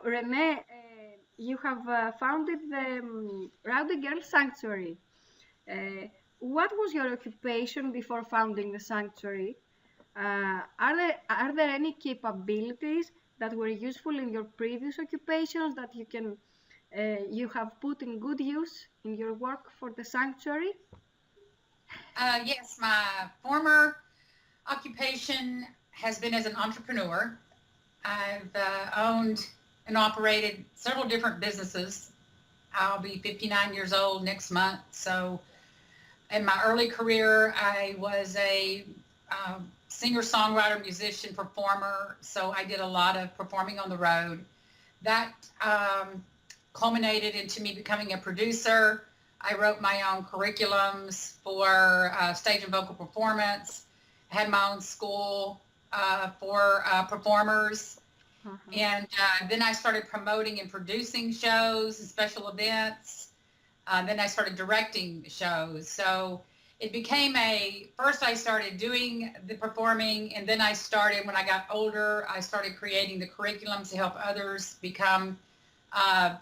Renee, you have founded the Rowdy Girl Sanctuary. What was your occupation before founding the sanctuary? Are there any capabilities that were useful in your previous occupations that you have put in good use in your work for the sanctuary? Yes, my former occupation has been as an entrepreneur. I've owned and operated several different businesses. I'll be 59 years old next month. So in my early career, I was a singer, songwriter, musician, performer. So I did a lot of performing on the road. That culminated into me becoming a producer. I wrote my own curriculums for stage and vocal performance. I had my own school for performers. Uh-huh. And then I started promoting and producing shows and special events. Then I started directing shows. So it became first I started doing the performing, and then I started, when I got older, I started creating the curriculums to help others become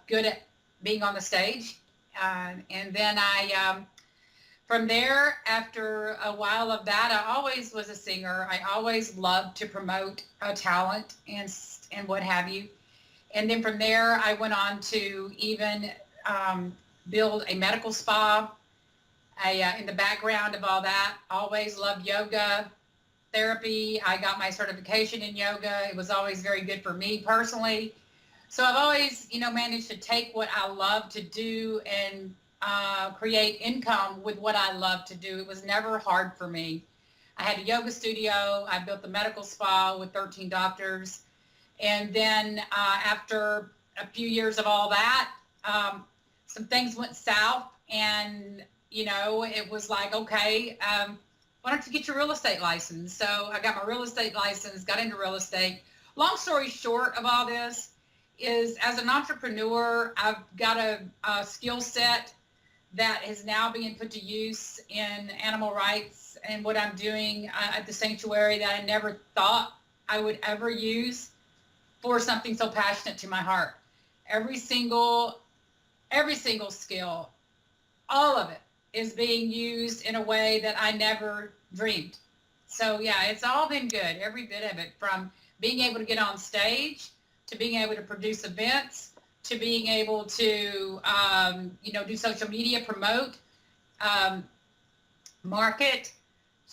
good at being on the stage. And then from there, after a while of that, I always was a singer. I always loved to promote talent and what have you. And then from there, I went on to even build a medical spa. In the background of all that, always loved yoga therapy. I got my certification in yoga. It was always very good for me personally. So I've always, managed to take what I love to do and create income with what I love to do. It was never hard for me. I had a yoga studio. I built the medical spa with 13 doctors. And then after a few years of all that, some things went south, and it was like, okay, why don't you get your real estate license? So I got my real estate license, got into real estate. Long story short of all this is, as an entrepreneur, I've got a skill set that is now being put to use in animal rights and what I'm doing at the sanctuary that I never thought I would ever use for something so passionate to my heart. Every single skill, all of it is being used in a way that I never dreamed. So yeah, it's all been good, every bit of it, from being able to get on stage to being able to produce events to being able to do social media, promote, um, market,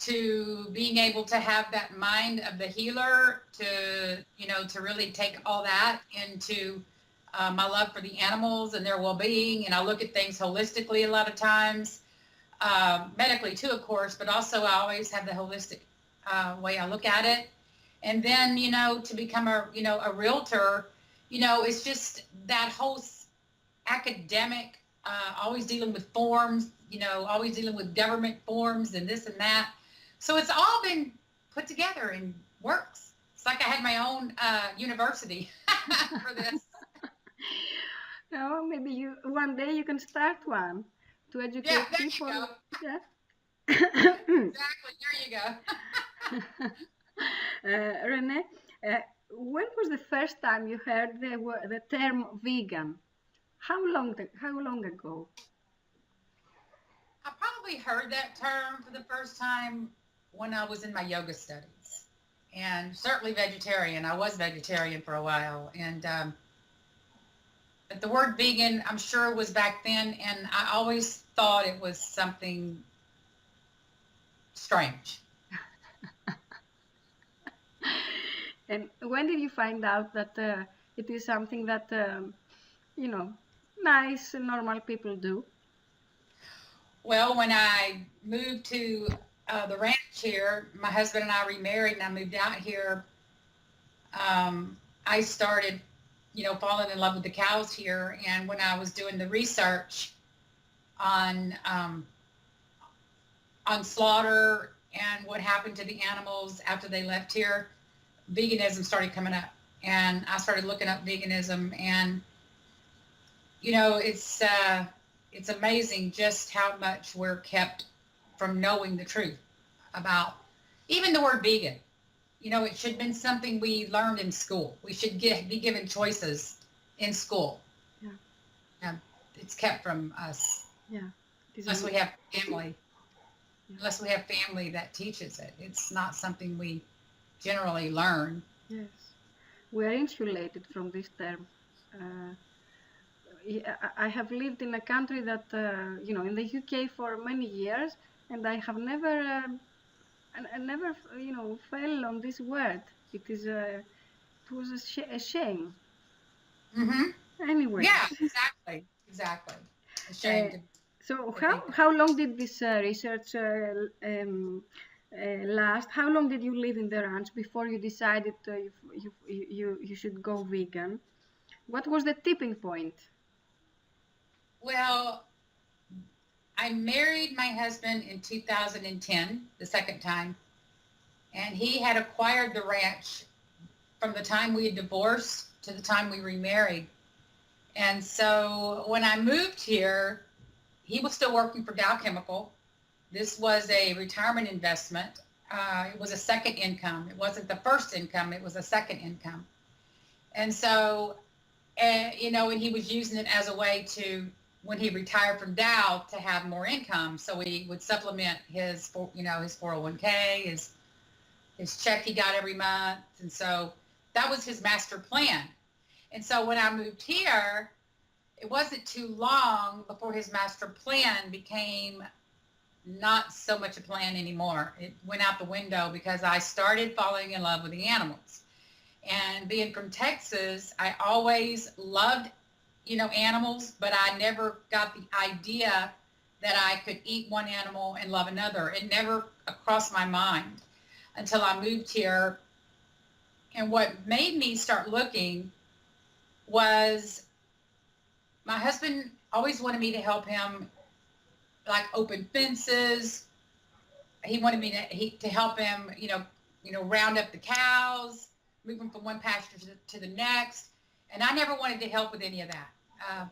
to being able to have that mind of the healer, to really take all that into my love for the animals and their well-being. And I look at things holistically a lot of times, medically too, of course, but also I always have the holistic way I look at it. And then, to become a realtor, it's just that whole academic, always dealing with forms, always dealing with government forms and this and that. So it's all been put together and works. It's like I had my own university for this. No, maybe you one day you can start one to Yeah, educate there you go. people. Yeah. Exactly. There you go. Renee, uh, when was the first time you heard the term vegan? How long ago? I probably heard that term for the first time when I was in my yoga studies, and certainly vegetarian. I was vegetarian for a while, and but the word vegan, I'm sure, was back then, and I always thought it was something strange. And when did you find out that it is something that you know nice normal people do? Well, when I moved to the ranch here, my husband and I remarried, and I moved out here. I started, falling in love with the cows here. And when I was doing the research on slaughter and what happened to the animals after they left here, veganism started coming up, and I started looking up veganism. And it's amazing just how much we're kept from knowing the truth about even the word vegan. It should have been something we learned in school. We should be given choices in school. Yeah. It's kept from us. Yeah. It is Unless we have family. Yeah. Unless we have family that teaches it. It's not something we generally learn. Yes. We are insulated from this term. I have lived in a country that, in the UK for many years, and I have never, I never, fell on this word. It was a shame. Mm-hmm. Anyways, Yeah, exactly. uh, Ashamed so to how think that. how long did this research last? How long did you live in the ranch before you decided you should go vegan? What was the tipping point? Well, I married my husband in 2010, the second time, and he had acquired the ranch from the time we had divorced to the time we remarried. And so when I moved here, he was still working for Dow Chemical. This was a retirement investment. It was a second income. It wasn't the first income, it was a second income. And so, and he was using it as a way to, when he retired from Dow, to have more income. So he would supplement his 401k, his check he got every month. And so that was his master plan. And so when I moved here, it wasn't too long before his master plan became not so much a plan anymore. It went out the window because I started falling in love with the animals. And being from Texas, I always loved, animals, but I never got the idea that I could eat one animal and love another. It never crossed my mind until I moved here. And what made me start looking was my husband always wanted me to help him, like open fences. He wanted me to help him, round up the cows, move them from one pasture to the next. And I never wanted to help with any of that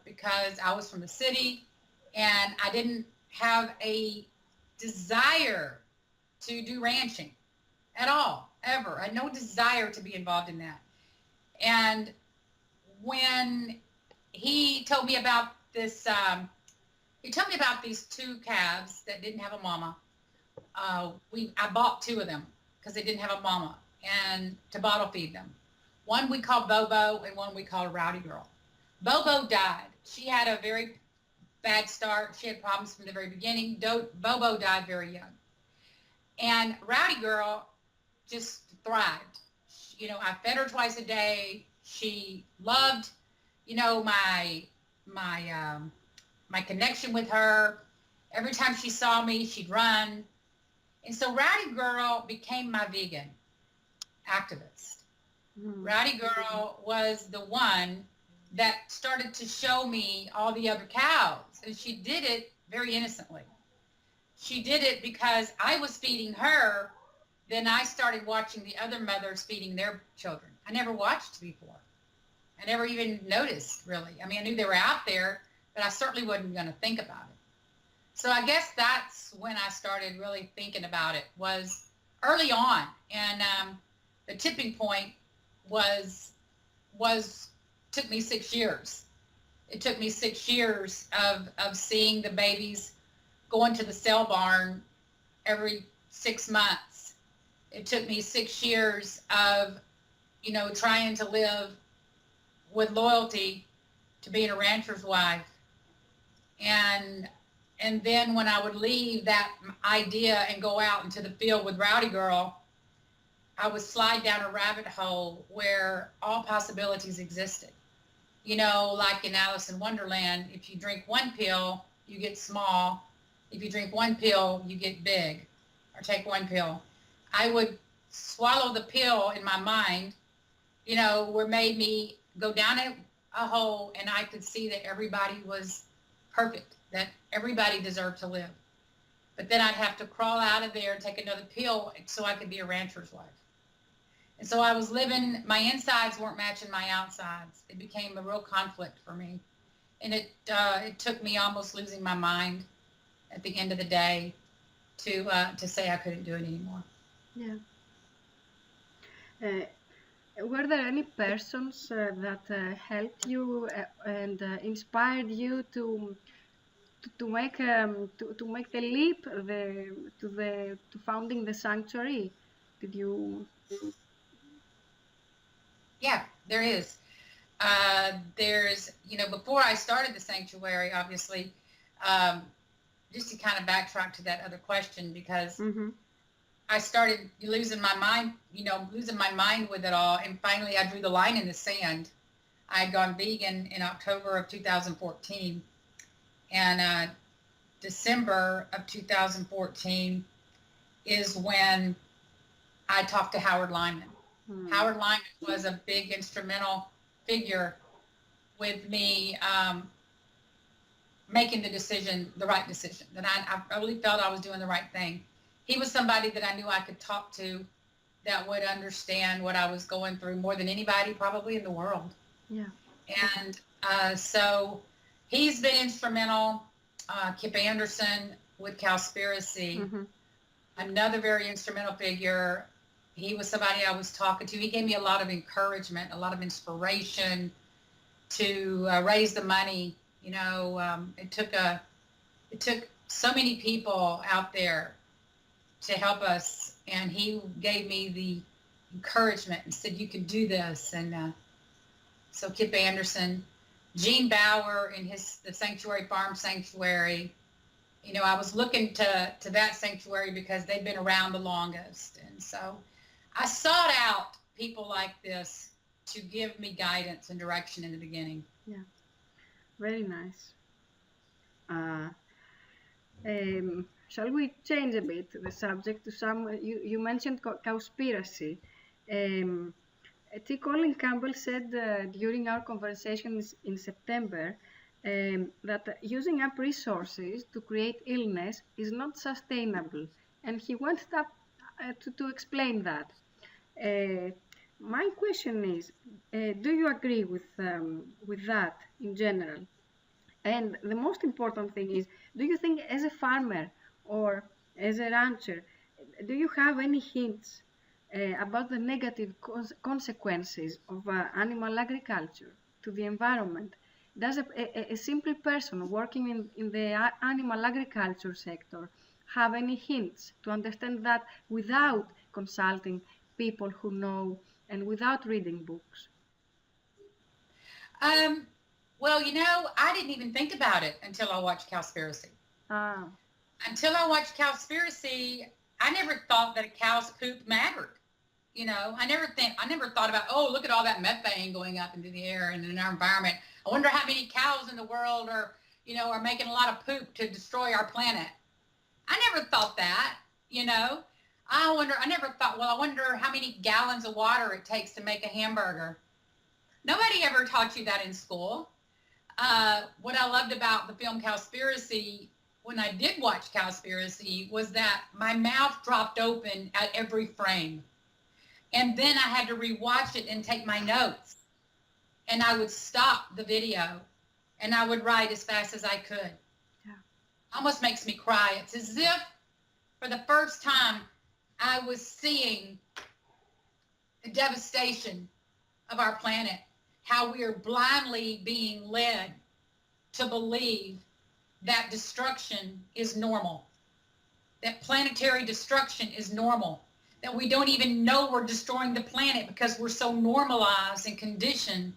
because I was from the city and I didn't have a desire to do ranching at all, ever. I had no desire to be involved in that. And when he told me about this, he told me about these two calves that didn't have a mama. I bought two of them because they didn't have a mama, and to bottle feed them. One we called Bobo and one we called Rowdy Girl. Bobo died. She had a very bad start. She had problems from the very beginning. Bobo died very young. And Rowdy Girl just thrived. I fed her twice a day. She loved, my connection with her. Every time she saw me, she'd run. And so Rowdy Girl became my vegan activist. Rowdy Girl was the one that started to show me all the other cows. And she did it very innocently. She did it because I was feeding her. Then I started watching the other mothers feeding their children. I never watched before. I never even noticed, really. I mean, I knew they were out there, but I certainly wasn't going to think about it. So I guess that's when I started really thinking about it, was early on. And the tipping point took me 6 years. It took me 6 years of seeing the babies going to the sale barn every 6 months. It took me 6 years of, trying to live with loyalty to being a rancher's wife. And then when I would leave that idea and go out into the field with Rowdy Girl, I would slide down a rabbit hole where all possibilities existed. Like in Alice in Wonderland, if you drink one pill, you get small. If you drink one pill, you get big, or take one pill. I would swallow the pill in my mind, where made me go down a hole, and I could see that everybody was perfect, that everybody deserved to live. But then I'd have to crawl out of there and take another pill so I could be a rancher's wife. And so I was living, my insides weren't matching my outsides. It became a real conflict for me. And it took me almost losing my mind at the end of the day to say I couldn't do it anymore. Yeah. Were there any persons that helped you and inspired you to make the leap to founding the sanctuary? Did you? Yeah, there is. There's, before I started the sanctuary, obviously, um, just to kind of backtrack to that other question, because Mm-hmm. I started losing my mind, losing my mind with it all. And finally, I drew the line in the sand. I had gone vegan in October of 2014. And December of 2014 is when I talked to Howard Lyman. Mm. Howard Lyman was a big instrumental figure with me making the right decision, that I really felt I was doing the right thing. He was somebody that I knew I could talk to that would understand what I was going through more than anybody probably in the world. Yeah. And so he's been instrumental. Kip Anderson with Cowspiracy, Mm-hmm. another very instrumental figure. He was somebody I was talking to. He gave me a lot of encouragement, a lot of inspiration to raise the money. It took so many people out there to help us, and he gave me the encouragement and said, you can do this. And so Kip Anderson, Gene Bauer in the Sanctuary Farm Sanctuary, I was looking to that sanctuary because they've been around the longest. And so I sought out people like this to give me guidance and direction in the beginning. Yeah. Very nice. Shall we change a bit the subject to some? You mentioned cowspiracy. Um, T. Colin Campbell said during our conversations in September that using up resources to create illness is not sustainable, and he wanted up to explain that. Uh, my question is, do you agree with that in general? And the most important thing is, do you think as a farmer or as a rancher, do you have any hints about the negative consequences of animal agriculture to the environment? Does a simple person working in the animal agriculture sector have any hints to understand that without consulting people who know and without reading books? Um, well, I didn't even think about it until I watched Cowspiracy. Ah, Until I watched Cowspiracy, I never thought that a cow's poop mattered. I never thought about, oh, look at all that methane going up into the air and in our environment. I wonder how many cows in the world are making a lot of poop to destroy our planet. I never thought that, you know. I never thought, well, I wonder how many gallons of water it takes to make a hamburger. Nobody ever taught you that in school. What I loved about the film Cowspiracy, when I did watch Cowspiracy, was that my mouth dropped open at every frame. And then I had to rewatch it and take my notes. And I would stop the video and I would write as fast as I could. yeah. Almost makes me cry. It's as if for the first time I was seeing the devastation of our planet, how we are blindly being led to believe that destruction is normal, that planetary destruction is normal, that we don't even know we're destroying the planet because we're so normalized and conditioned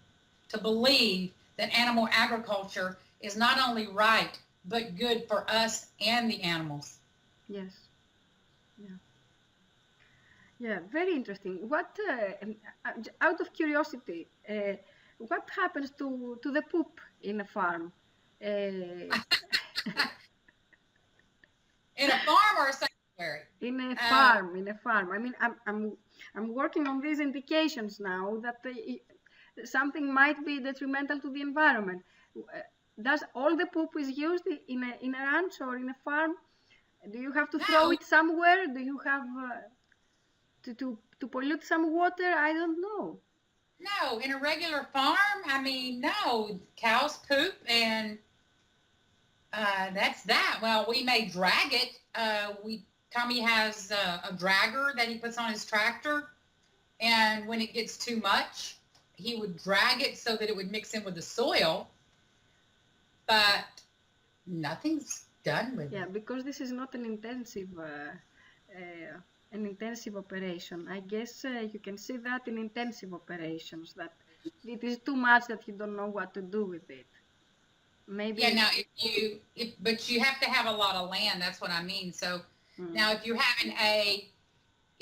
to believe that animal agriculture is not only right, but good for us and the animals. Yes. Yeah. Yeah, very interesting. Out of curiosity, what happens to the poop in a farm? Uh, In a farm or a sanctuary? in a farm. I mean, I'm working on these indications now that something might be detrimental to the environment. Does all the poop is used in a ranch or in a farm? Do you have to throw No, it somewhere? Do you have to pollute some water? I don't know. no. In a regular farm, I mean, no. Cows poop and that's that. Well, we may drag it. Tommy has a dragger that he puts on his tractor, and And when it gets too much, he would drag it so that it would mix in with the soil, but nothing's done with Yeah, it. because this is not an intensive operation. I guess you can see that in intensive operations, that it is too much that you don't know what to do with it. Yeah, Maybe. now but you have to have a lot of land. That's what I mean. So Mm, now if you're having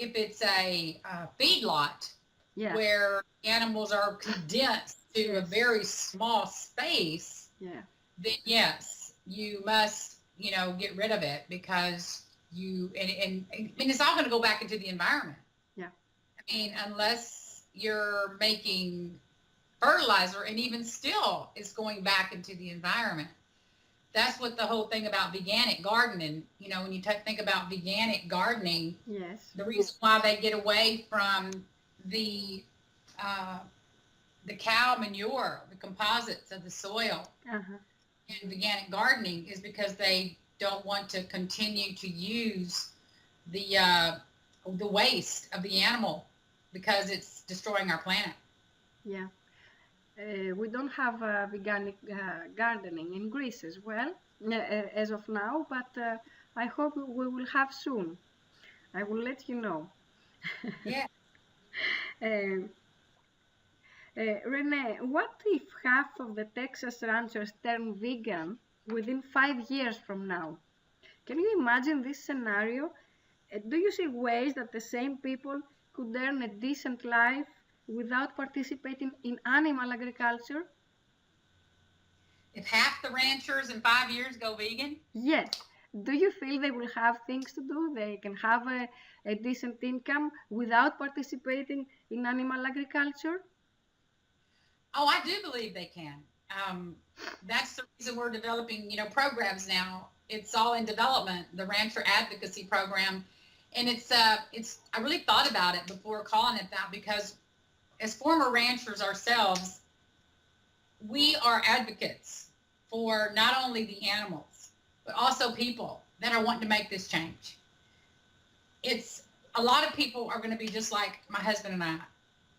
if it's a feedlot yeah. where animals are condensed to a Yes. very small space, Yeah. then yes, you must, get rid of it because and it's all going to go back into the environment. Yeah. I mean, unless you're making fertilizer, and even still it's going back into the environment. That's what the whole thing about veganic gardening, when you think about veganic gardening, Yes. the reason why they get away from the uh, the cow manure, the composites of the soil Uh-huh. in veganic gardening is because they don't want to continue to use the waste of the animal because it's destroying our planet. Yeah. We don't have veganic gardening in Greece as well, as of now, but I hope we will have soon. I will let you know. Yeah. Um, Renee, what if half of the Texas ranchers turn vegan within 5 years from now? Can you imagine this scenario? Do you see ways that the same people could earn a decent life without participating in animal agriculture? If half the ranchers in 5 years go vegan, Yes. Do you feel they will have things to do? They can have a decent income without participating in animal agriculture? oh, I do believe they can. Um, that's the reason we're developing, programs now. It's all in development, the rancher advocacy program. And I really thought about it before calling it that because as former ranchers ourselves, we are advocates for not only the animals, but also people that are wanting to make this change. It's a lot of people are going to be just like my husband and I.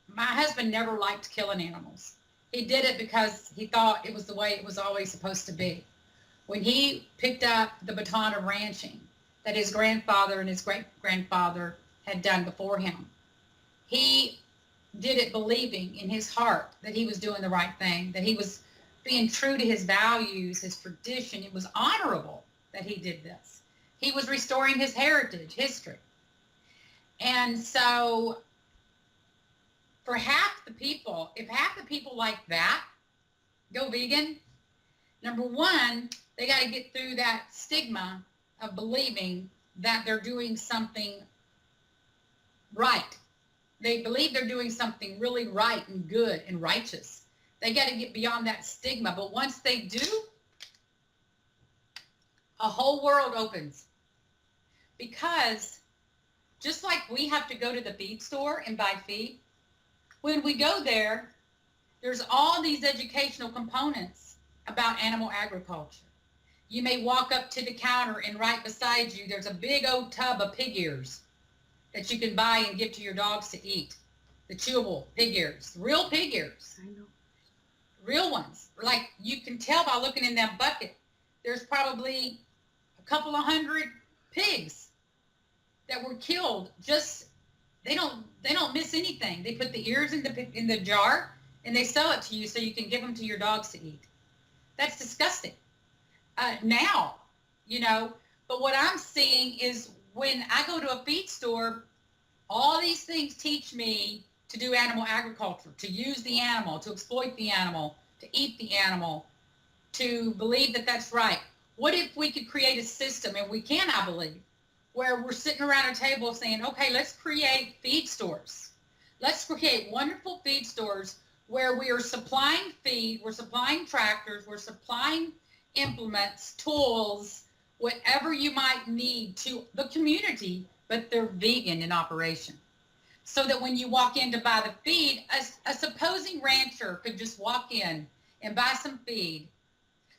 My husband never liked killing animals. He did it because he thought it was the way it was always supposed to be. When he picked up the baton of ranching that his grandfather and his great-grandfather had done before him, he did it believing in his heart that he was doing the right thing, that he was being true to his values, his tradition. It was honorable that he did this. He was restoring his heritage, history. And so for half the people, if half the people like that go vegan, number one, they got to get through that stigma of believing that they're doing something right. They believe they're doing something really right and good and righteous. They got to get beyond that stigma. But once they do, a whole world opens. Because just like we have to go to the feed store and buy feed, when we go there, there's all these educational components about animal agriculture. You may walk up to the counter and right beside you, there's a big old tub of pig ears that you can buy and give to your dogs to eat. The chewable pig ears, real pig ears, I know. real ones. Like you can tell by looking in that bucket, there's probably a couple of hundred pigs that were killed. Just they don't miss anything. They put the ears in the jar and they sell it to you so you can give them to your dogs to eat. That's disgusting. Now, but what I'm seeing is when I go to a feed store, all these things teach me to do animal agriculture, to use the animal, to exploit the animal, to eat the animal, to believe that that's right. What if we could create a system, and we can, I believe, where we're sitting around a table saying, okay, let's create feed stores. Let's create wonderful feed stores where we are supplying feed, we're supplying tractors, we're supplying implements, tools, whatever you might need to the community, but they're vegan in operation. So that when you walk in to buy the feed, a supposing rancher could just walk in and buy some feed.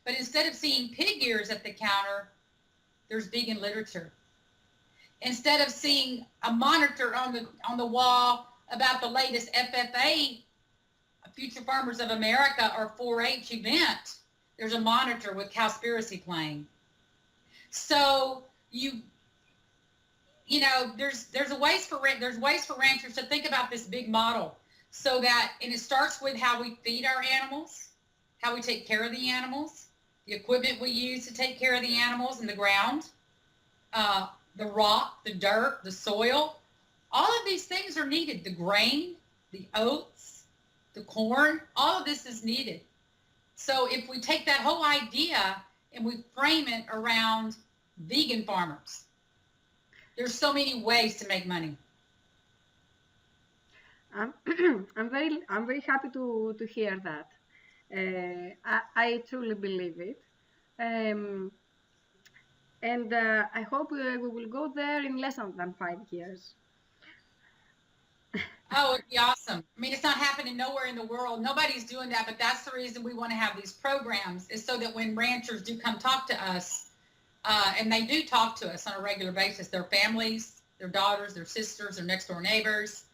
But instead of seeing pig ears at the counter, there's vegan literature. Instead of seeing a monitor on the wall about the latest FFA, Future Farmers of America, or 4-H event, there's a monitor with Cowspiracy playing. So there's ways for ranchers to think about this big model, so that, and it starts with how we feed our animals, how we take care of the animals, the equipment we use to take care of the animals in the ground, the rock, the dirt, the soil. All of these things are needed. The grain, the oats, the corn, all of this is needed. So if we take that whole idea and we frame it around vegan farmers, there's so many ways to make money. I'm, I'm very happy to hear that. I truly believe it. And I hope we will go there in less than 5 years. Oh, it'd be awesome. I mean, it's not happening nowhere in the world. Nobody's doing that, but that's the reason we want to have these programs, is so that when ranchers do come talk to us, and they do talk to us on a regular basis, their families, their daughters, their sisters, their next door neighbors,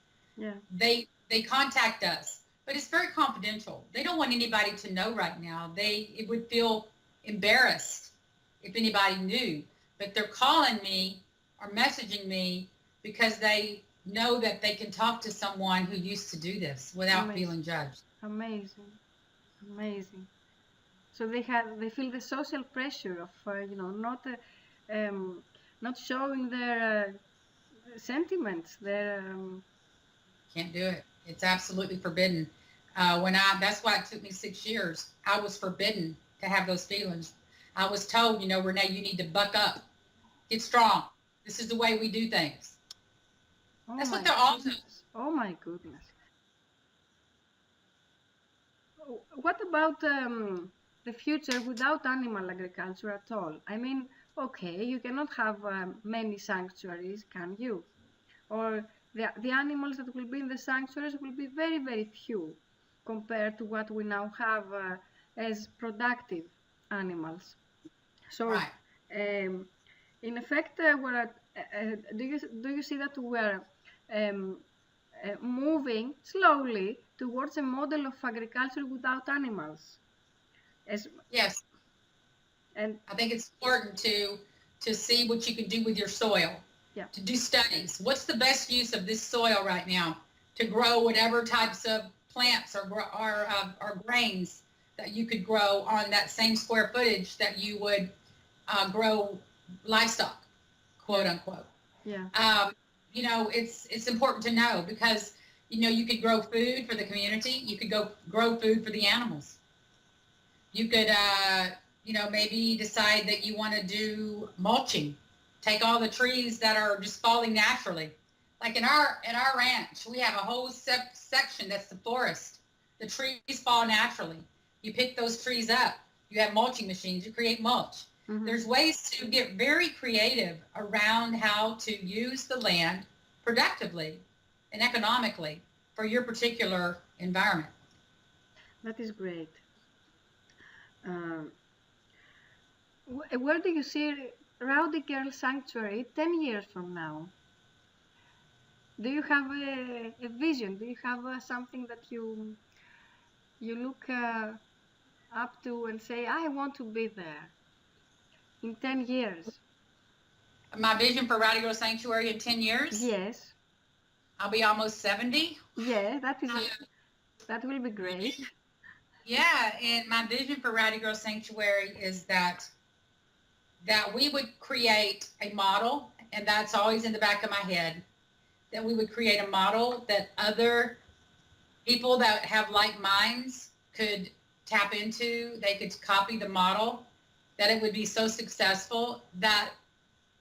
they contact us. But it's very confidential. They don't want anybody to know right now. It would feel embarrassed if anybody knew. But they're calling me or messaging me because they know that they can talk to someone who used to do this without feeling judged. Amazing. So they feel the social pressure of not showing their sentiments. Can't do it. It's absolutely forbidden. That's why it took me 6 years. I was forbidden to have those feelings. I was told, Renee, you need to buck up, get strong. This is the way we do things. That's what they're all doing. Oh my goodness. What about the future without animal agriculture at all? I mean, okay, you cannot have many sanctuaries, can you? Or the animals that will be in the sanctuaries will be very, very few compared to what we now have as productive animals. So, right. In effect, do you see that we're moving slowly towards a model of agriculture without animals? Yes. And I think it's important to see what you can do with your soil. Yeah. To do studies. What's the best use of this soil right now to grow whatever types of plants or grains that you could grow on that same square footage that you would grow livestock, quote unquote. Yeah. It's important to know, because you could grow food for the community. You could grow food for the animals. You could maybe decide that you want to do mulching. Take all the trees that are just falling naturally. Like in our ranch, we have a whole section that's the forest. The trees fall naturally. You pick those trees up. You have mulching machines. You create mulch. Mm-hmm. There's ways to get very creative around how to use the land productively and economically for your particular environment. That is great. Where do you see Rowdy Girl Sanctuary 10 years from now? Do you have a vision? Do you have something that you look up to and say, I want to be there in 10 years? My vision for Rowdy Girl Sanctuary in 10 years? Yes. I'll be almost 70. Yeah, that will be great. Yeah, and my vision for Rowdy Girl Sanctuary is that we would create a model, and that's always in the back of my head, that we would create a model that other people that have like minds could tap into. They could copy the model, that it would be so successful that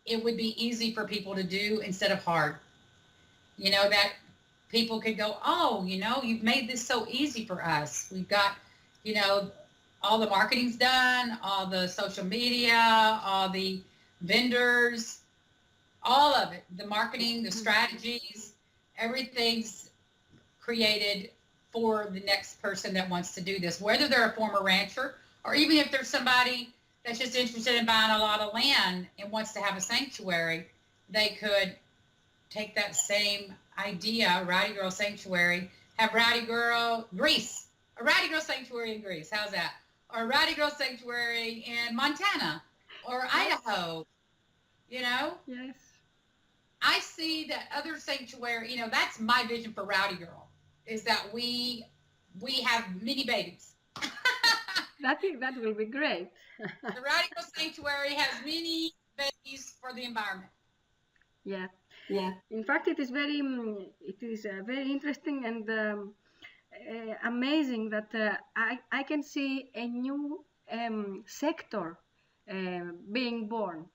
it would be easy for people to do instead of hard. That people could go, oh, you've made this so easy for us. We've got, all the marketing's done, all the social media, all the vendors, all of it, the marketing, the strategies, everything's created for the next person that wants to do this, whether they're a former rancher or even if there's somebody that's just interested in buying a lot of land and wants to have a sanctuary. They could take that same idea, Rowdy Girl Sanctuary, have Rowdy Girl Greece, a Rowdy Girl Sanctuary in Greece. How's that? Or a Rowdy Girl Sanctuary in Montana or Yes. Idaho. You know, Yes. I see that other sanctuary. You know, that's my vision for Rowdy Girl is that we have many babies. That will be great. The Rowdy Girl Sanctuary has many babies for the environment. Yeah. Yeah. In fact, it is very interesting and amazing that I can see a new sector being born.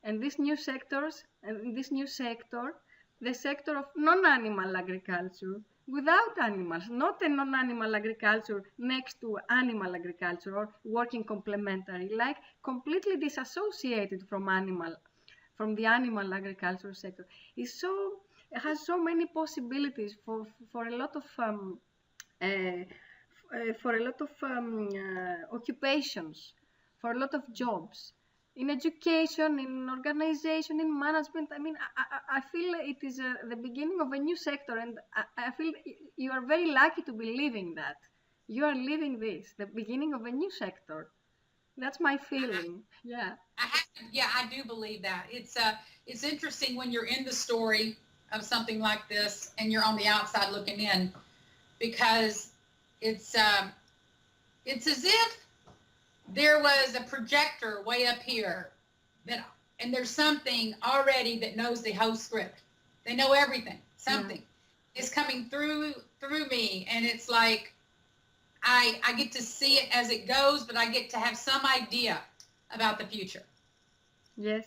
And these new sectors, and in this new sector, the sector of non-animal agriculture, without animals, not a non-animal agriculture next to animal agriculture or working complementary, like completely disassociated from the animal agriculture sector, is so it has so many possibilities for a lot of uh, for a lot of occupations, for a lot of jobs, in education, in organization, in management. I mean, I feel it is the beginning of a new sector, and I feel you are very lucky to be living that. You are living this, the beginning of a new sector. That's my feeling. Yeah. I have to, yeah, I do believe that. It's interesting when you're in the story of something like this and you're on the outside looking in because it's it's as if there was a projector way up here that and there's something already that knows the whole script. They know everything. Something is coming through me and it's like I get to see it as it goes, but I get to have some idea about the future. Yes.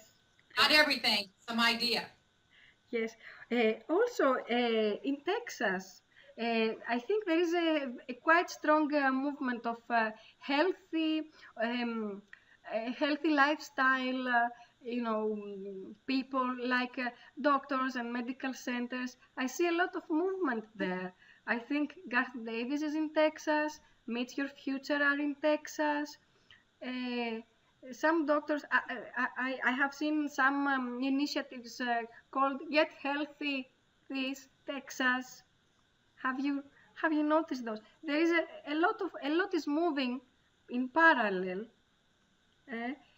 Not everything, some idea. Yes. Also, in Texas, I think there is a quite strong movement of um, healthy lifestyle. People like doctors and medical centers. I see a lot of movement there. I think Garth Davis is in Texas. Meet Your Future are in Texas. Uh, some doctors, I have seen some initiatives called Get Healthy this Texas. Have you have you noticed those? There is a lot is moving in parallel,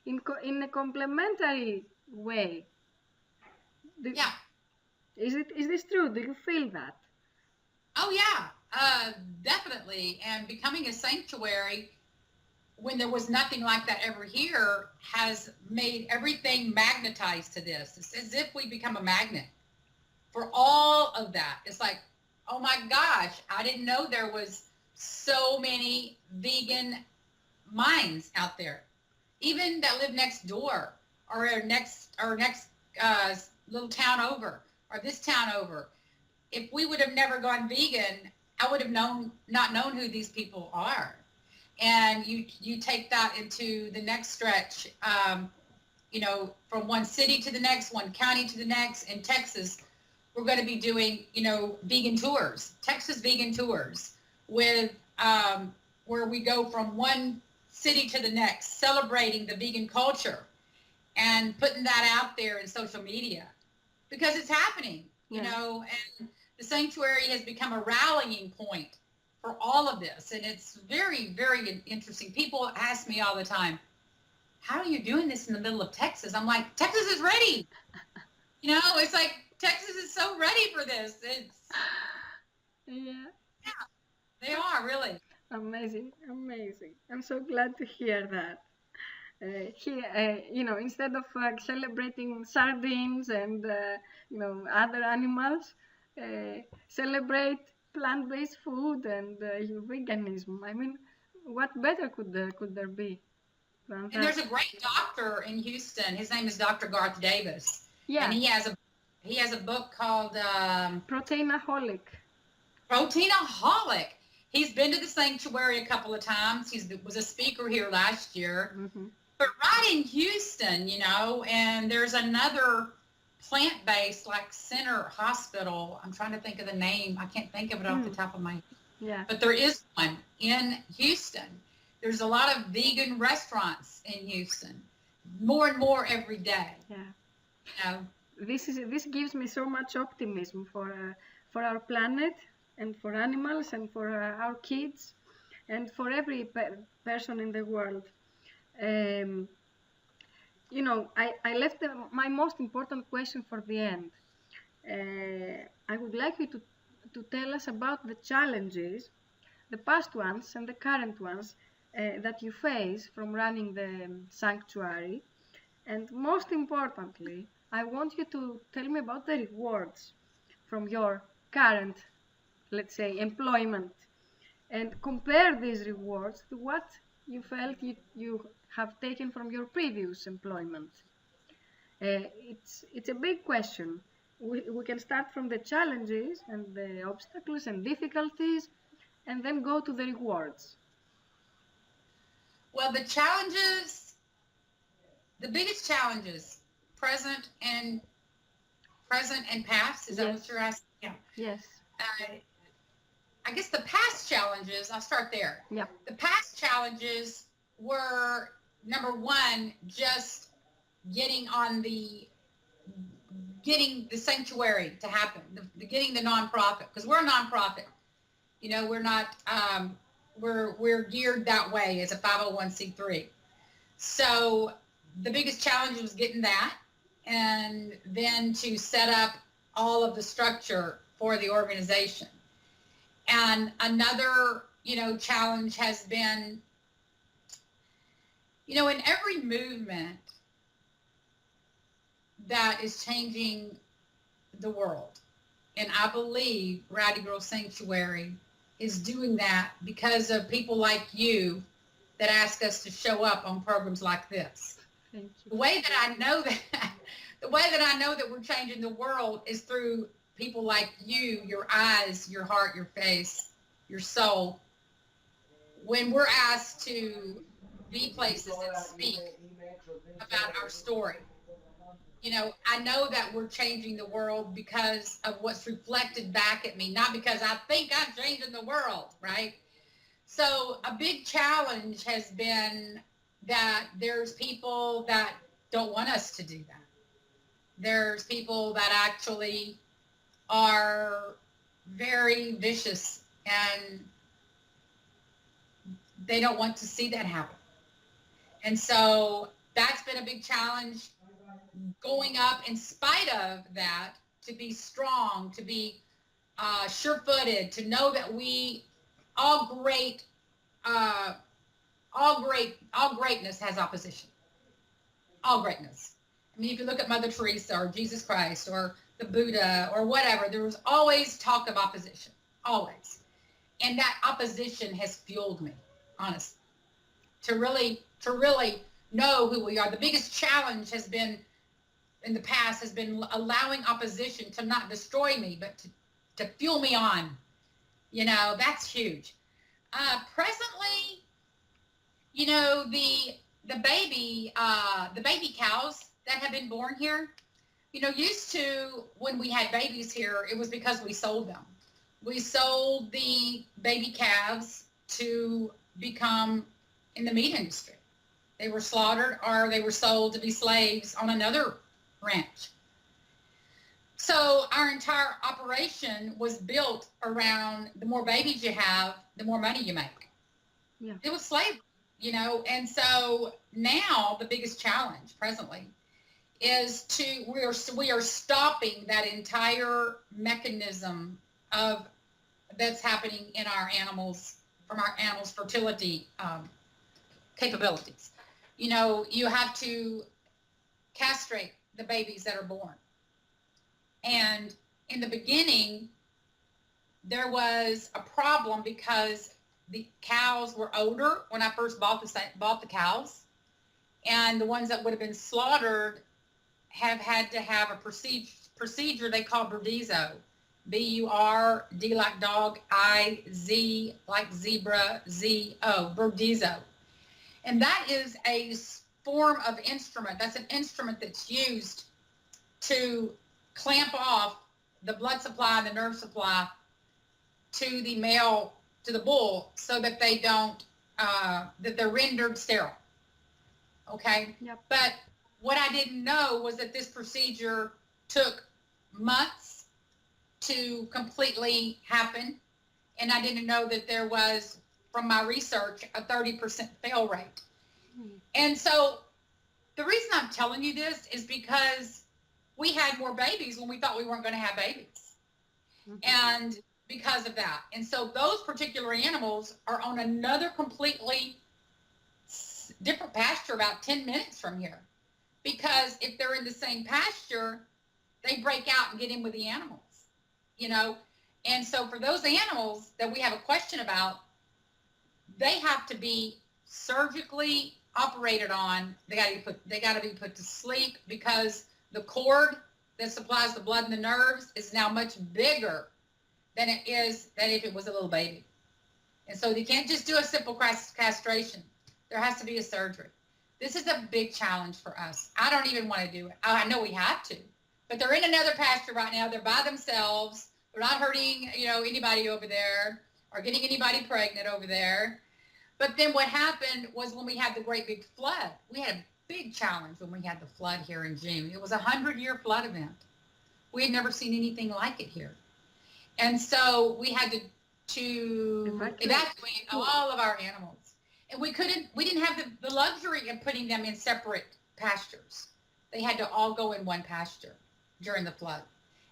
in a complementary way. Do, Yeah. is this true? Do you feel that? Oh yeah. Definitely. And becoming a sanctuary when there was nothing like that ever here has made everything magnetized to this. It's as if we become a magnet for all of that. It's like, oh my gosh, I didn't know there was so many vegan minds out there, even that live next door or next little town over or this town over. If we would have never gone vegan, I would have not known who these people are. And you take that into the next stretch, from one city to the next, one county to the next. In Texas, we're going to be doing, vegan tours, Texas vegan tours, with where we go from one city to the next, celebrating the vegan culture and putting that out there in social media because it's happening, and the sanctuary has become a rallying point for all of this. And it's very, very interesting. People ask me all the time, how are you doing this in the middle of Texas? I'm like, Texas is ready. It's like Texas is so ready for this. Yeah. They are really. Amazing, amazing. I'm so glad to hear that. Here, instead of celebrating sardines and other animals, celebrate plant-based food and veganism. I mean, what better could there be than And that? there's a great doctor in Houston. His name is Dr. Garth Davis. Yeah. And he has a book called Proteinaholic. Proteinaholic. He's been to the sanctuary a couple of times. He was a speaker here last year. Mm-hmm. But right in Houston, and there's another plant-based like center hospital. I'm trying to think of the name. I can't think of it off the top of my head. Yeah. But there is one in Houston. There's a lot of vegan restaurants in Houston. More and more every day. Yeah. This gives me so much optimism for our planet and for animals and for our kids and for every person in the world. You know, I left my most important question for the end. I would like you to tell us about the challenges, the past ones and the current ones that you face from running the sanctuary. And most importantly, I want you to tell me about the rewards from your current, let's say, employment, and compare these rewards to what you felt you have taken from your previous employment. It's a big question. We can start from the challenges and the obstacles and difficulties and then go to the rewards. Well, the biggest challenges, present and past, is that what you're asking? Yeah. Yes. I guess the past challenges, I'll start there. Yeah. The past challenges were, number one, just getting the sanctuary to happen, getting the nonprofit, because we're a nonprofit. You know, we're not, we're geared that way as a 501c3. So the biggest challenge was getting that, and then to set up all of the structure for the organization. And another, challenge has been, in every movement that is changing the world, and I believe Rowdy Girl Sanctuary is doing that because of people like you that ask us to show up on programs like this. Thank you. The way that I know that we're changing the world is through people like you, your eyes, your heart, your face, your soul. When we're asked to be places and speak about our story, I know that we're changing the world because of what's reflected back at me, not because I think I'm changing the world, right? So a big challenge has been that there's people that don't want us to do that. There's people that actually are very vicious and they don't want to see that happen. And so that's been a big challenge, going up in spite of that, to be strong, to be sure-footed, to know that we all greatness has opposition. All greatness. I mean, if you look at Mother Teresa or Jesus Christ or the Buddha or whatever, there was always talk of opposition, always. And that opposition has fueled me, honestly, to really know who we are. The biggest challenge has been, in the past, has been allowing opposition to not destroy me, but to fuel me on. That's huge. Presently, the baby cows that have been born here, used to, when we had babies here, it was because we sold them. We sold the baby calves to become in the meat industry. They were slaughtered or they were sold to be slaves on another ranch. So our entire operation was built around the more babies you have, the more money you make. Yeah. It was slavery, and so now the biggest challenge presently is we are stopping that entire mechanism of that's happening in our animals, from our animals' fertility capabilities. You have to castrate the babies that are born. And in the beginning, there was a problem because the cows were older when I first bought the cows, and the ones that would have been slaughtered have had to have a procedure they call Burdizo. B-U-R-D like dog, I-Z like zebra, Z-O, Burdizo. And that is a form of instrument. That's an instrument that's used to clamp off the blood supply and the nerve supply to the male, to the bull, so that they don't, that they're rendered sterile. Okay? Yep. But what I didn't know was that this procedure took months to completely happen. And I didn't know that there was, from my research, a 30% fail rate. And so the reason I'm telling you this is because we had more babies when we thought we weren't going to have babies. And because of that. And so those particular animals are on another completely different pasture about 10 minutes from here. Because if they're in the same pasture, they break out and get in with the animals, you know. And so for those animals that we have a question about, they have to be surgically operated on. They got to be put to sleep because the cord that supplies the blood and the nerves is now much bigger than it is than if it was a little baby. And so you can't just do a simple castration. There has to be a surgery. This is a big challenge for us. I don't even want to do it. I know we have to, but they're in another pasture right now. They're by themselves. They're not hurting, you know, anybody over there or getting anybody pregnant over there. But then what happened was when we had the great big flood, we had a big challenge when we had the flood here in June. It was a 100-year flood event. We had never seen anything like it here. And so we had to evacuate all of our animals. And we didn't have the luxury of putting them in separate pastures. They had to all go in one pasture during the flood.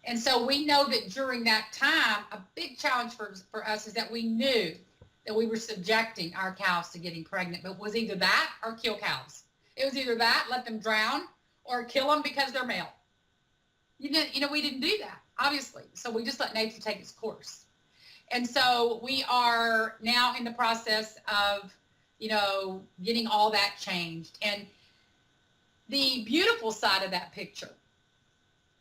And so we know that during that time, a big challenge for us is that we knew that we were subjecting our cows to getting pregnant, but it was either that or kill cows. It was either that, let them drown, or kill them because they're male. We didn't do that, obviously. So we just let nature take its course. And so we are now in the process of, you know, getting all that changed. And the beautiful side of that picture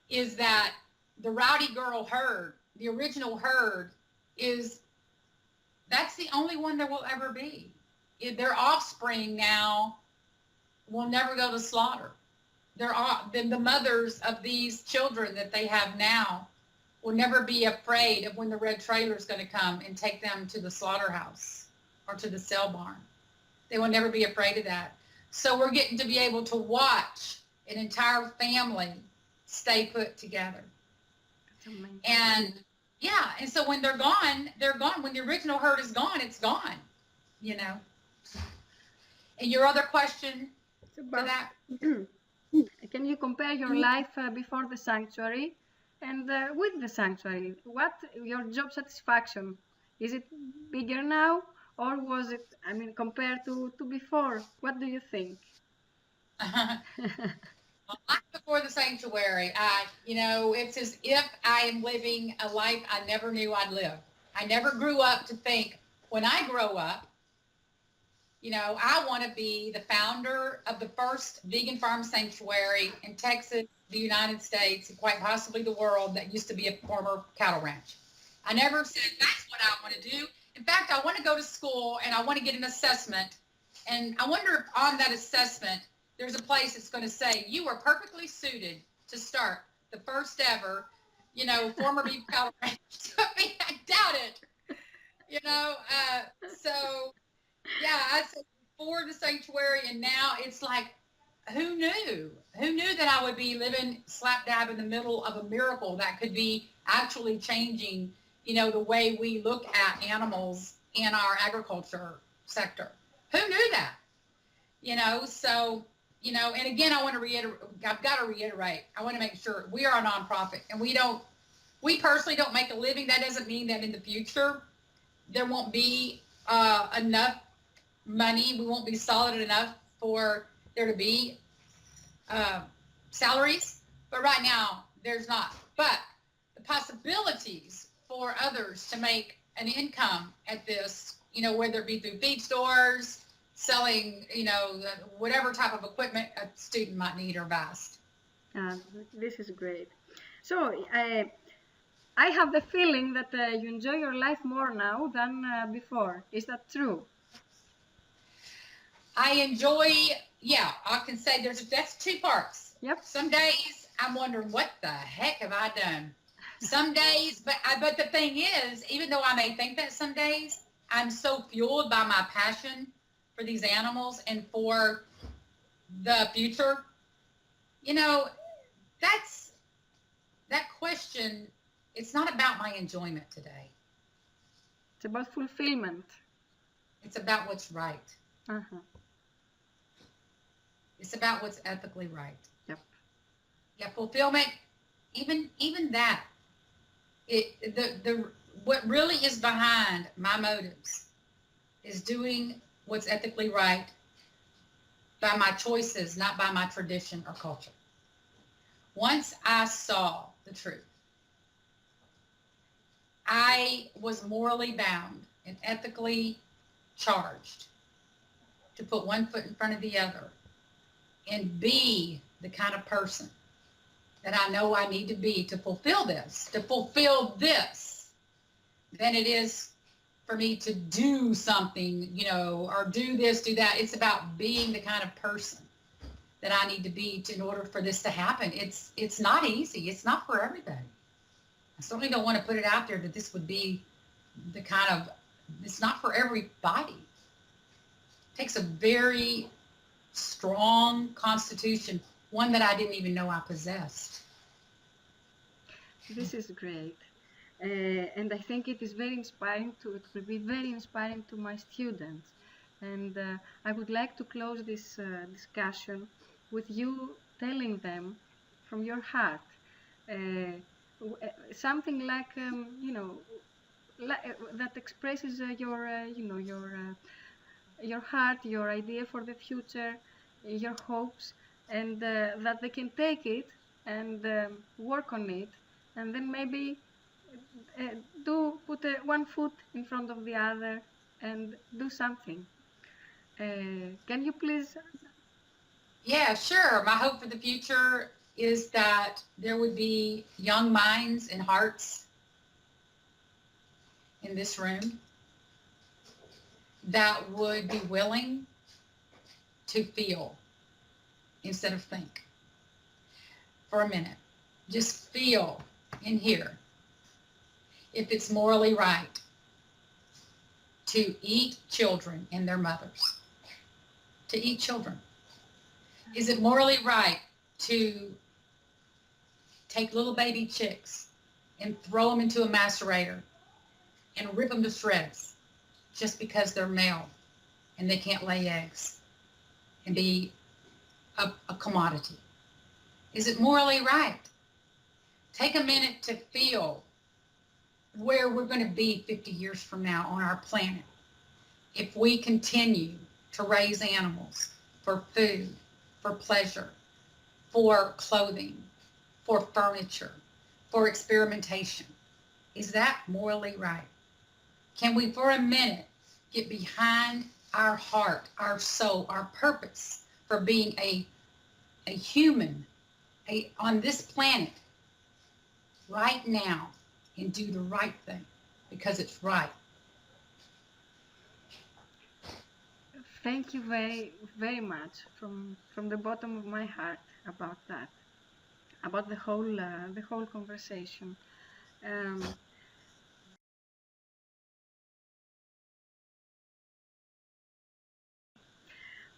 is that the Rowdy Girl herd, the original herd, that's the only one there will ever be. Their offspring now will never go to slaughter. The mothers of these children that they have now will never be afraid of when the red trailer is going to come and take them to the slaughterhouse or to the sale barn. They will never be afraid of that. So we're getting to be able to watch an entire family stay put together. And yeah, and so when they're gone, they're gone. When the original herd is gone, it's gone, you know. And your other question to that? Can you compare your life before the sanctuary and with the sanctuary? What your job satisfaction? Is it bigger now, or was it, I mean, compared to before? What do you think? Before the sanctuary, it's as if I am living a life I never knew I'd live. I never grew up to think, when I grow up, you know, I want to be the founder of the first vegan farm sanctuary in Texas, the United States, and quite possibly the world that used to be a former cattle ranch. I never said that's what I want to do. In fact, I want to go to school and I want to get an assessment. And I wonder if on that assessment, there's a place that's going to say, you are perfectly suited to start the first ever, you know, former beef cattle ranch. I doubt it, you know. So, yeah, I said before the sanctuary, and now it's like, who knew? Who knew that I would be living slap dab in the middle of a miracle that could be actually changing, you know, the way we look at animals in our agriculture sector? Who knew that? You know, so, you know, and again, I've got to reiterate, I want to make sure we are a nonprofit, and we personally don't make a living. That doesn't mean that in the future there won't be enough money. We won't be solid enough for there to be salaries. But right now, there's not. But the possibilities for others to make an income at this, you know, whether it be through feed stores, selling, you know, whatever type of equipment a student might need are vast. This is great. So I have the feeling that you enjoy your life more now than before. Is that true? I enjoy, yeah, I can say that's two parts. Yep. Some days I'm wondering, what the heck have I done? Some days, but the thing is, even though I may think that some days, I'm so fueled by my passion for these animals and for the future. You know, that question It's not about my enjoyment today. It's about fulfillment. It's about what's right. Uh-huh. It's about what's ethically right. Yep. Yeah, fulfillment, even that, the what really is behind my motives is doing what's ethically right by my choices, not by my tradition or culture. Once I saw the truth, I was morally bound and ethically charged to put one foot in front of the other and be the kind of person that I know I need to be to fulfill this, than it is for me to do something, or do this, do that. It's about being the kind of person that I need to be in order for this to happen. It's not easy. It's not for everybody. I certainly don't want to put it out there that this would be the kind of, it's not for everybody. It takes a very strong constitution, one that I didn't even know I possessed. This is great. And I think it is very inspiring it will be very inspiring to my students. And I would like to close this discussion with you telling them from your heart something like, that expresses your heart, your idea for the future, your hopes, and that they can take it and work on it, and then maybe put one foot in front of the other and do something. Can you please? Yeah, sure. My hope for the future is that there would be young minds and hearts in this room that would be willing to feel instead of think. For a minute, just feel in here if it's morally right to eat children and their mothers, to eat children. Is it morally right to take little baby chicks and throw them into a macerator and rip them to shreds just because they're male and they can't lay eggs and be a commodity? Is it morally right? Take a minute to feel where we're going to be 50 years from now on our planet if we continue to raise animals for food, for pleasure, for clothing, for furniture, for experimentation. Is that morally right? Can we, for a minute, get behind our heart, our soul, our purpose for being a human on this planet right now and do the right thing because it's right? Thank you very, very much from the bottom of my heart about that, about the whole conversation.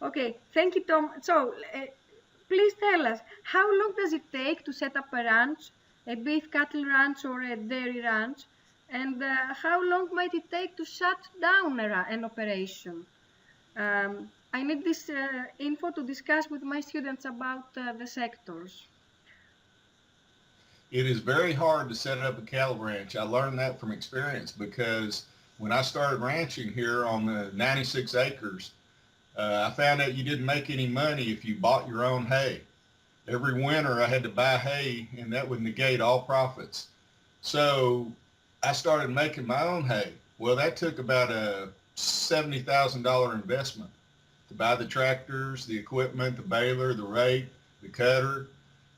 Okay, thank you, Tom. So, please tell us, how long does it take to set up a ranch, a beef cattle ranch or a dairy ranch, and how long might it take to shut down an operation? I need this info to discuss with my students about the sectors. It is very hard to set up a cattle ranch. I learned that from experience because when I started ranching here on the 96 acres, I found out you didn't make any money if you bought your own hay. Every winter I had to buy hay, and that would negate all profits. So I started making my own hay. Well, that took about a $70,000 investment to buy the tractors, the equipment, the baler, the rake, the cutter,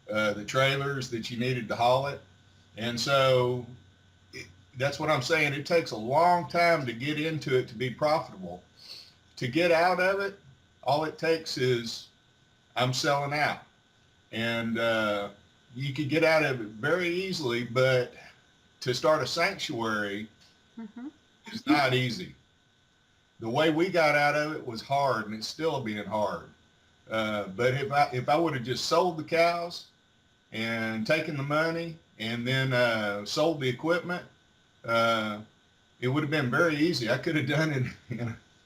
the trailers that you needed to haul it. And so that's what I'm saying. It takes a long time to get into it to be profitable. To get out of it, all it takes is I'm selling out. And you could get out of it very easily, but to start a sanctuary is not easy. The way we got out of it was hard, and it's still being hard. But if I would have just sold the cows and taken the money and then sold the equipment, it would have been very easy. I could have done it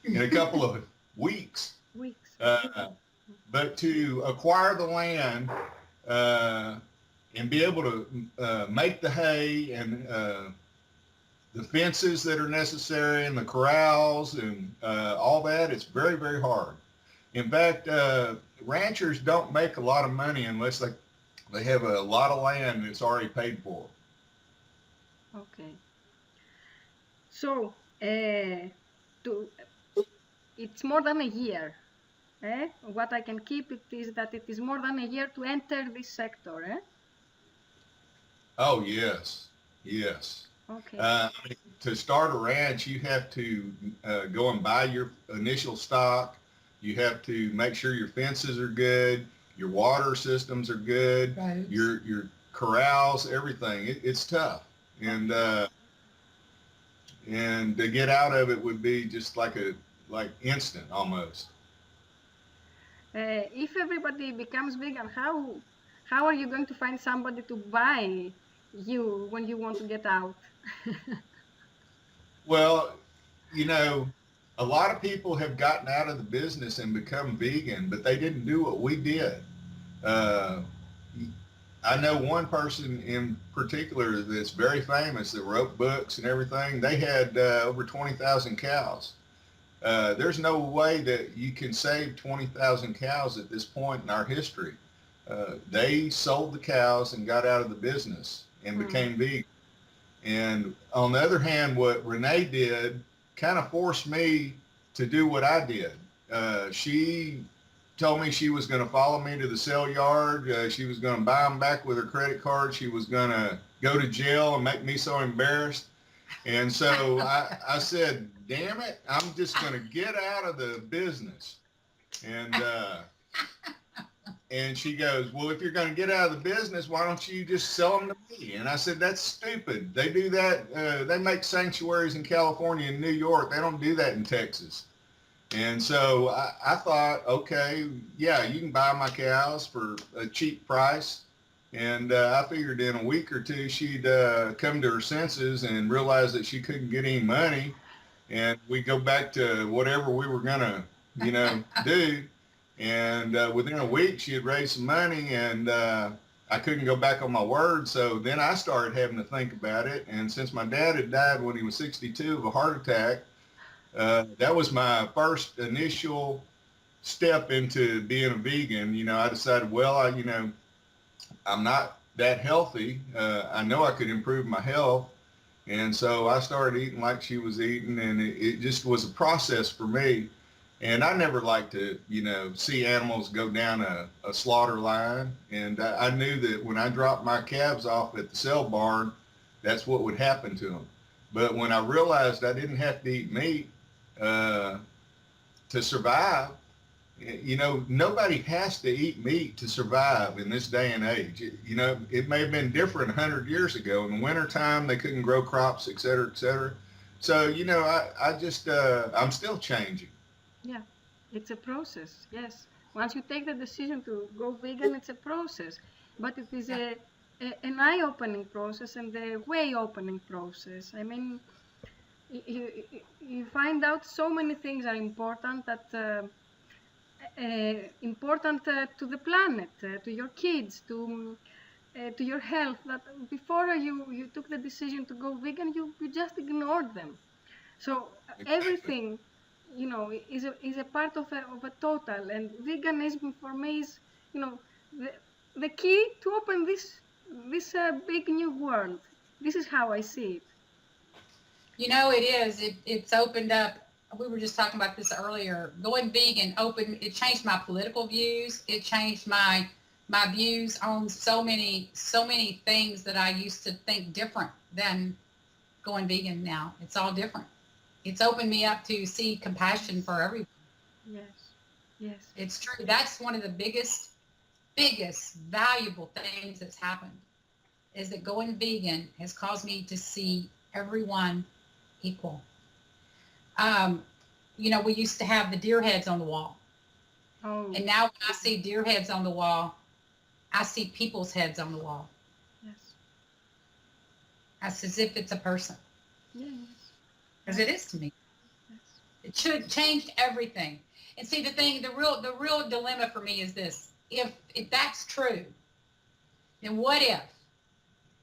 in a couple of weeks. Weeks. But to acquire the land and be able to make the hay and the fences that are necessary and the corrals and all that, it's very, very hard. In fact, ranchers don't make a lot of money unless they have a lot of land that's already paid for. Okay. So, it's more than a year. What I can keep it is that it is more than a year to enter this sector. Oh, yes. Yes. Okay. I mean, to start a ranch, you have to go and buy your initial stock. You have to make sure your fences are good, your water systems are good, Right. your corrals, everything. It's tough, and to get out of it would be just like instant almost. If everybody becomes vegan, how are you going to find somebody to buy you when you want to get out? Well, you know, a lot of people have gotten out of the business and become vegan, but they didn't do what we did. Uh, I know one person in particular that's very famous that wrote books and everything. They had over 20,000 cows. There's no way that you can save 20,000 cows at this point in our history. They sold the cows and got out of the business and became vegan. And on the other hand, what Renee did kind of forced me to do what I did. She told me she was going to follow me to the sale yard. She was going to buy them back with her credit card. She was going to go to jail and make me so embarrassed. And so I said, damn it, I'm just going to get out of the business. And she goes, well, if you're going to get out of the business, why don't you just sell them to me? And I said, that's stupid. They do that. They make sanctuaries in California and New York. They don't do that in Texas. And so I thought, okay, yeah, you can buy my cows for a cheap price. And I figured in a week or two, she'd come to her senses and realize that she couldn't get any money. And we go back to whatever we were going to, do. And within a week, she had raised some money, and I couldn't go back on my word. So then I started having to think about it. And since my dad had died when he was 62 of a heart attack, that was my first initial step into being a vegan. I decided, well, I'm not that healthy. I know I could improve my health. And so I started eating like she was eating, and it just was a process for me. And I never liked to, see animals go down a slaughter line. And I knew that when I dropped my calves off at the sale barn, that's what would happen to them. But when I realized I didn't have to eat meat to survive, nobody has to eat meat to survive in this day and age. It may have been different 100 years ago. In the wintertime, they couldn't grow crops, et cetera, et cetera. So, I'm still changing. Yeah, it's a process. Yes. Once you take the decision to go vegan, it's a process. But it is an eye-opening process and a way-opening process. I mean, you find out so many things are important that important to the planet, to your kids, to your health. That before you took the decision to go vegan, you just ignored them. So everything, is a part of a total. And veganism for me is, the key to open this big new world. This is how I see it. It is. It's opened up. We were just talking about this earlier. Going vegan it changed my political views. It changed my views on so many things that I used to think different than going vegan now. It's all different. It's opened me up to see compassion for everyone. Yes. It's true. That's one of the biggest valuable things that's happened, is that going vegan has caused me to see everyone equal. We used to have the deer heads on the wall. Oh. And now when I see deer heads on the wall, I see people's heads on the wall. Yes. That's as if it's a person, Yes. because it is to me. Yes. It should change everything. And see, the real dilemma for me is this: if that's true, then what if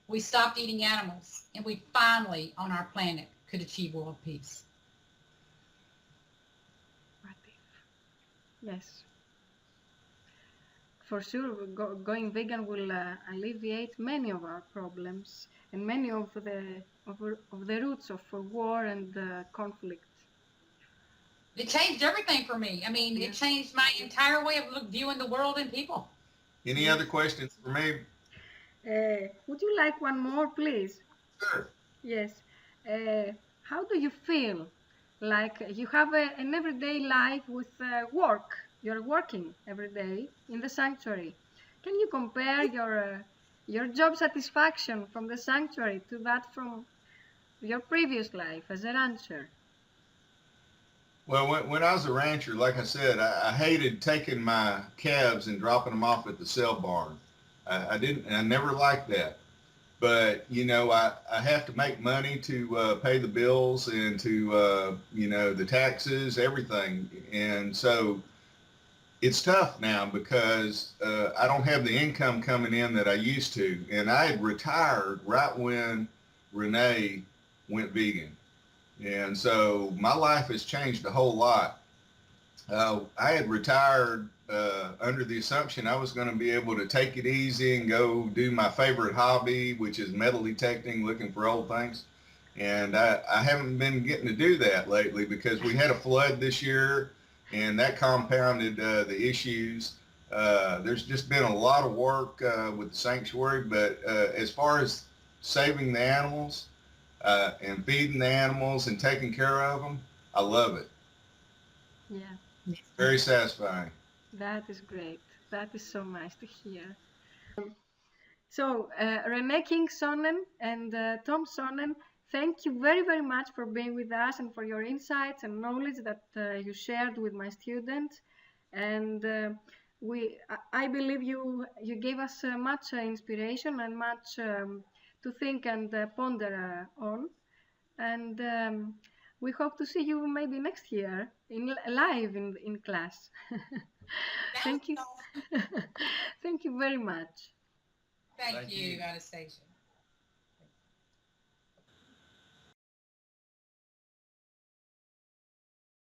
we stopped eating animals and we finally, on our planet, could achieve world peace? What if? Yes. For sure, going vegan will alleviate many of our problems and many of the roots of war and conflict. It changed everything for me. I mean, Yeah. it changed my entire way of viewing the world and people. Any other questions for me? Would you like one more, please? Sure. Yes. How do you feel? Like you have an everyday life with work. You're working every day in the sanctuary. Can you compare your job satisfaction from the sanctuary to that from your previous life as a rancher? Well, when I was a rancher, like I said, I hated taking my calves and dropping them off at the sale barn. I never liked that. But, I have to make money to pay the bills and to, the taxes, everything. And so it's tough now because I don't have the income coming in that I used to. And I had retired right when Renee went vegan. And so my life has changed a whole lot. I had retired under the assumption I was going to be able to take it easy and go do my favorite hobby, which is metal detecting, looking for old things. And I haven't been getting to do that lately because we had a flood this year, and that compounded the issues. There's just been a lot of work with the sanctuary, but as far as saving the animals and feeding the animals and taking care of them, I love it. Yeah, Very satisfying. that is great. That is so nice to hear. So, Renee King Sonnen and Tom Sonnen, thank you very, very much for being with us and for your insights and knowledge that you shared with my students. And I believe you gave us much inspiration and much to think and ponder on. And we hope to see you maybe next year live in class. Thank you. Thank you very much. Thank Thank you, you. Anastasia.